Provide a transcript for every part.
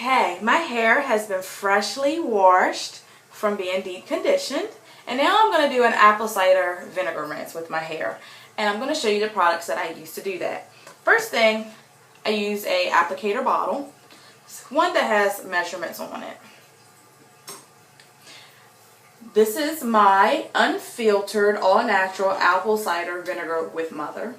Okay, my hair has been freshly washed from being deep conditioned, and now I'm going to do an apple cider vinegar rinse with my hair, and I'm going to show you the products that I use to do that. First thing, I use a applicator bottle, one that has measurements on it. This is my unfiltered, all-natural apple cider vinegar with mother.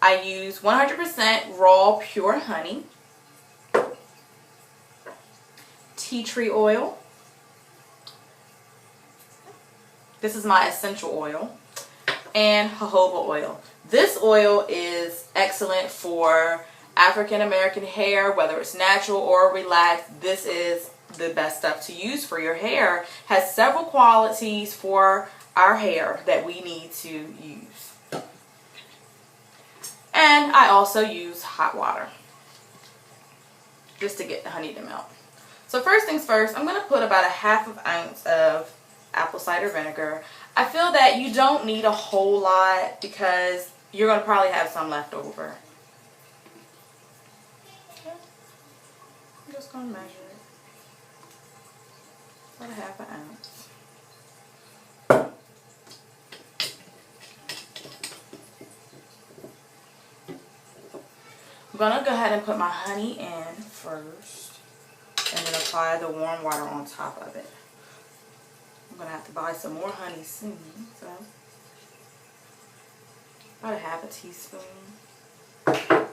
I use 100% raw pure honey, tea tree oil. This is my essential oil, and jojoba oil. This oil is excellent for African American hair, whether it's natural or relaxed. This is the best stuff to use for your hair. Has several qualities for our hair that we need to use. And I also use hot water just to get the honey to melt. So first things first, I'm going to put about a half ounce of apple cider vinegar. I feel that you don't need a whole lot because you're going to probably have some left over. Okay. I'm just going to measure it. About a half an ounce. I'm going to go ahead and put my honey in first and then apply the warm water on top of it. I'm going to have to buy some more honey soon, so about a half a teaspoon. And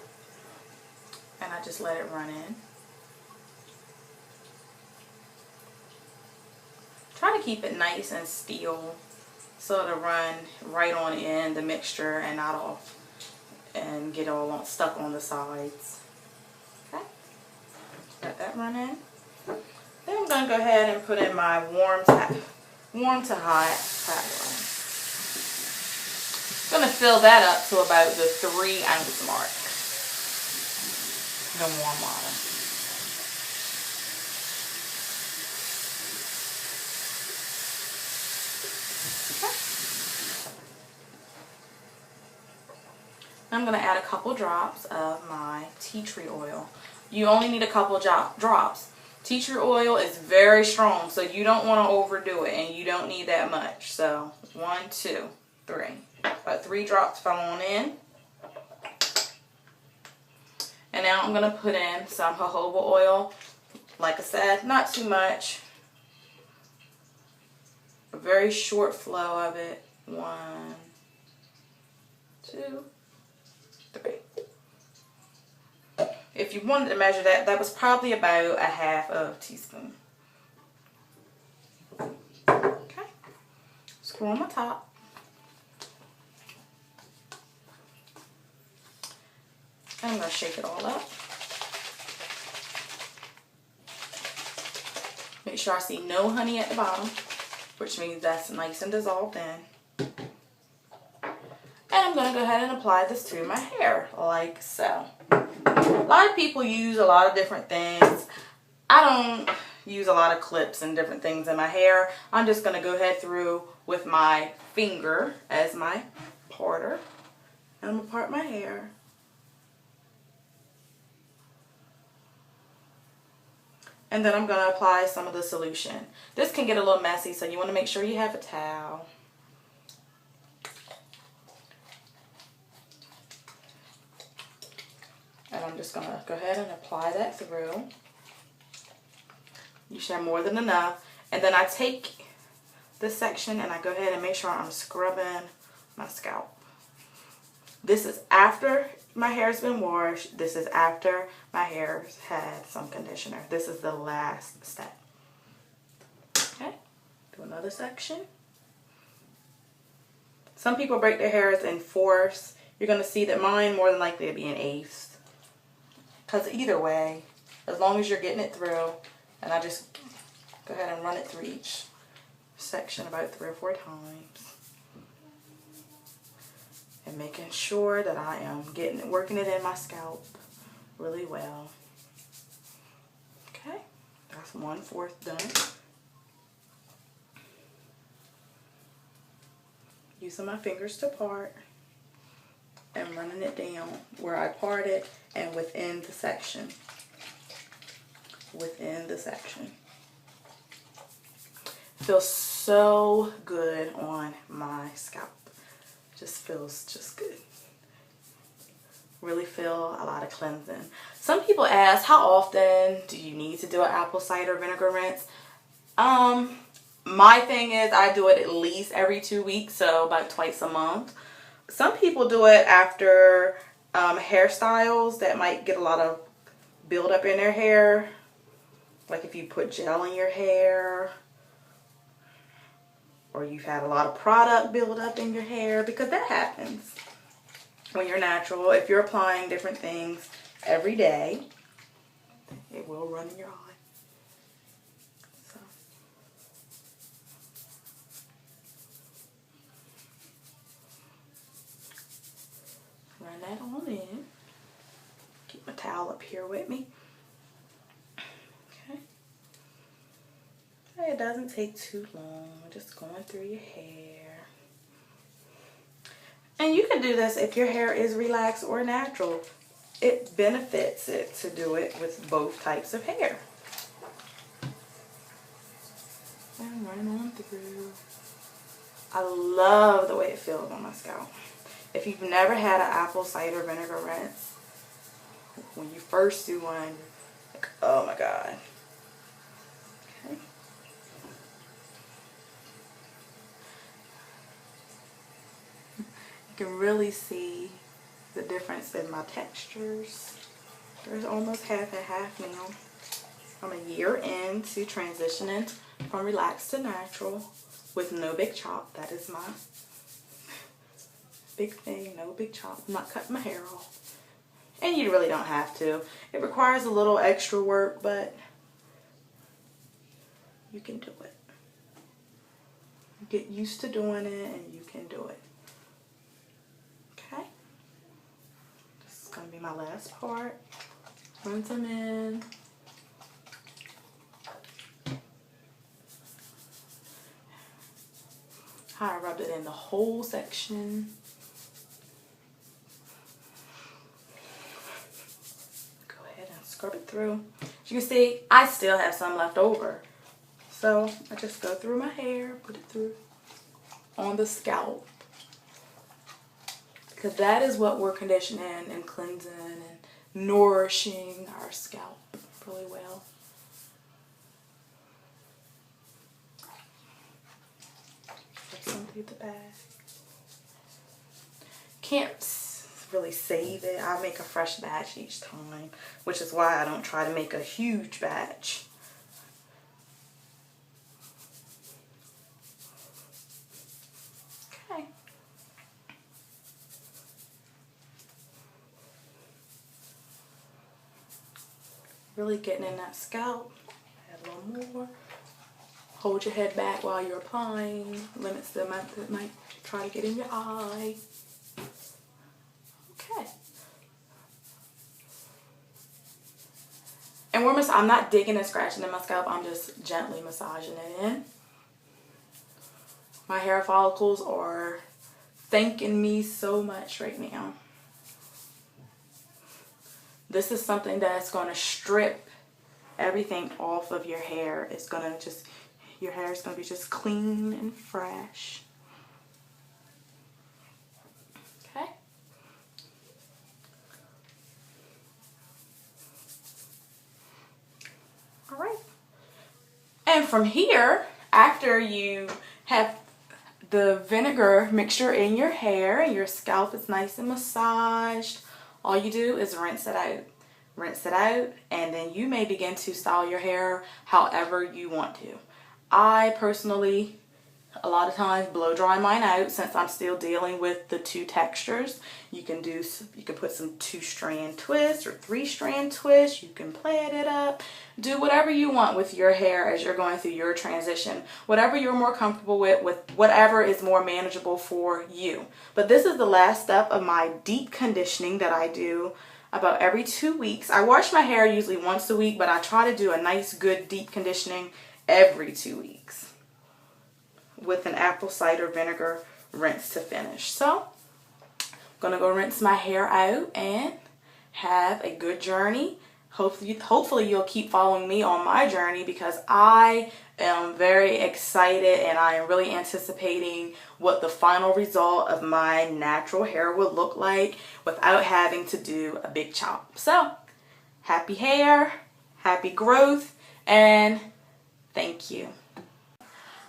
I just let it run in. Try to keep it nice and still so it'll run right on in the mixture and not off and get all stuck on the sides. Okay, let that run in. Then I'm going to go ahead and put in my warm to hot tap water. I'm going to fill that up to about the 3-ounce mark. The warm water. I'm going to add a couple drops of my tea tree oil. You only need a couple drops. Tea tree oil is very strong, so you don't want to overdo it, and you don't need that much. So 1, 2, 3. About 3 drops fell on in. And now I'm going to put in some jojoba oil. Like I said, not too much. A very short flow of it. 1, 2, 3. If you wanted to measure that, that was probably about a half of a teaspoon. Okay. Screw on my top. And I'm going to shake it all up. Make sure I see no honey at the bottom, which means that's nice and dissolved in. And I'm going to go ahead and apply this to my hair, like so. A lot of people use a lot of different things. I don't use a lot of clips and different things in my hair. I'm just going to go ahead through with my finger as my parter. And I'm going to part my hair. And then I'm going to apply some of the solution. This can get a little messy, so you want to make sure you have a towel. And I'm just going to go ahead and apply that through. You should have more than enough. And then I take this section and I go ahead and make sure I'm scrubbing my scalp. This is after my hair's been washed. This is after my hair's had some conditioner. This is the last step. Okay, do another section. Some people break their hairs in 4ths. You're going to see that mine more than likely to be in 1/8. Because either way, as long as you're getting it through, and I just go ahead and run it through each section about 3 or 4 times. And making sure that I am working it in my scalp really well. Okay, that's 1/4 done. Using my fingers to part. and running it down where I parted and within the section. Within the section. Feels so good on my scalp. Just feels just good. Really feel a lot of cleansing. Some people ask, how often do you need to do an apple cider vinegar rinse? My thing is I do it at least every 2 weeks, so about twice a month. Some people do it after hairstyles that might get a lot of buildup in their hair. Like if you put gel in your hair, or you've had a lot of product build up in your hair, because that happens when you're natural. If you're applying different things every day, it will run in your eye. So. Run that on in. Keep my towel up here with me. Okay. It doesn't take too long. Just going through your hair. And you can do this if your hair is relaxed or natural. It benefits it to do it with both types of hair. And running on through. I love the way it feels on my scalp. If you've never had an apple cider vinegar rinse, when you first do one, like, oh my God. Okay. You can really see the difference in my textures. There's almost half and half now. I'm a year into transitioning from relaxed to natural with no big chop. That is my big thing, no big chop. I'm not cutting my hair off. And you really don't have to. It requires a little extra work, but you can do it. Get used to doing it and you can do it. Okay? This is going to be my last part. Rinse them in. I rubbed it in the whole section. Go ahead and scrub it through. As you can see, I still have some left over. So I just go through my hair, put it through on the scalp. Because that is what we're conditioning and cleansing and nourishing our scalp really well. Some through the back. Can't really save it. I make a fresh batch each time, which is why I don't try to make a huge batch. Okay. Really getting in that scalp. Add a little more. Hold your head back while you're applying. Limits the amount that might try to get in your eye. Okay. And I'm not digging and scratching in my scalp. I'm just gently massaging it in. My hair follicles are thanking me so much right now. This is something that's going to strip everything off of your hair. It's going to just... Your hair is going to be just clean and fresh. Okay. All right. And from here, after you have the vinegar mixture in your hair and your scalp is nice and massaged, all you do is rinse it out. Rinse it out, and then you may begin to style your hair however you want to. I personally, a lot of times, blow dry mine out since I'm still dealing with the two textures. You can put some 2-strand twists or 3-strand twists. You can plait it up. Do whatever you want with your hair as you're going through your transition. Whatever you're more comfortable with whatever is more manageable for you. But this is the last step of my deep conditioning that I do about every 2 weeks. I wash my hair usually once a week, but I try to do a nice, good, deep conditioning every 2 weeks with an apple cider vinegar rinse to finish. So gonna go rinse my hair out and have a good journey. Hopefully you'll keep following me on my journey, because I am very excited and I am really anticipating what the final result of my natural hair will look like without having to do a big chop. So, happy hair, happy growth, and thank you.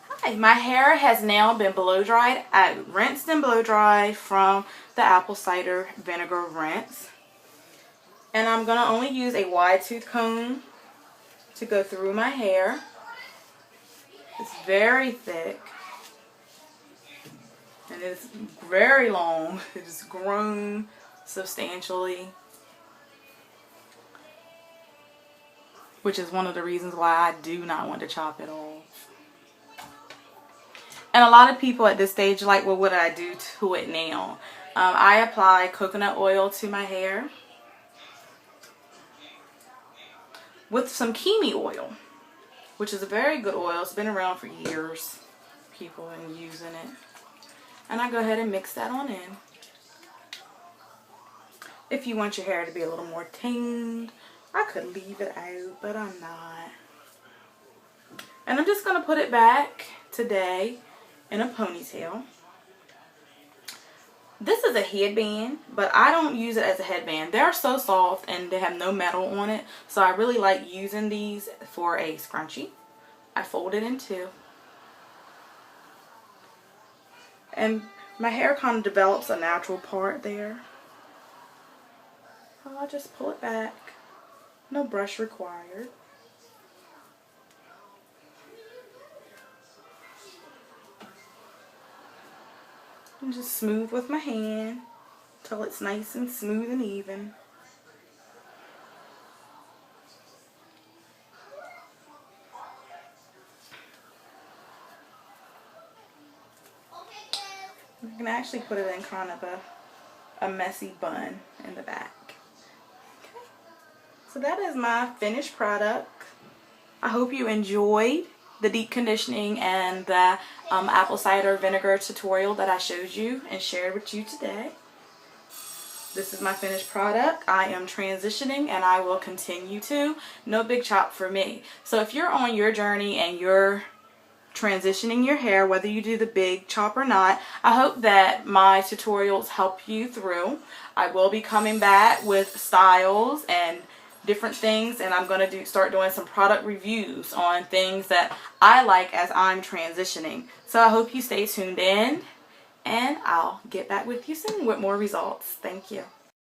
Hi, my hair has now been blow dried out, rinsed and blow dried from the apple cider vinegar rinse. And I'm going to only use a wide tooth comb to go through my hair. It's very thick and it's very long. It's grown substantially, which is one of the reasons why I do not want to chop it off. And a lot of people at this stage are like, well, what do I do to it now? I apply coconut oil to my hair with some kimi oil, which is a very good oil. It's been around for years. People have been using it. And I go ahead and mix that on in. If you want your hair to be a little more tamed, I could leave it out, but I'm not. And I'm just going to put it back today in a ponytail. This is a headband, but I don't use it as a headband. They're so soft and they have no metal on it, so I really like using these for a scrunchie. I fold it in two. And my hair kind of develops a natural part there. I'll just pull it back. No brush required. And just smooth with my hand till it's nice and smooth and even. You can actually put it in kind of a messy bun in the back. Okay. So that is my finished product. I hope you enjoyed the deep conditioning and the apple cider vinegar tutorial that I showed you and shared with you today. This is my finished product. I am transitioning and I will continue to. No big chop for me. So if you're on your journey and you're transitioning your hair, whether you do the big chop or not, I hope that my tutorials help you through. I will be coming back with styles and different things, and I'm going to start doing some product reviews on things that I like as I'm transitioning. So I hope you stay tuned in, and I'll get back with you soon with more results. Thank you.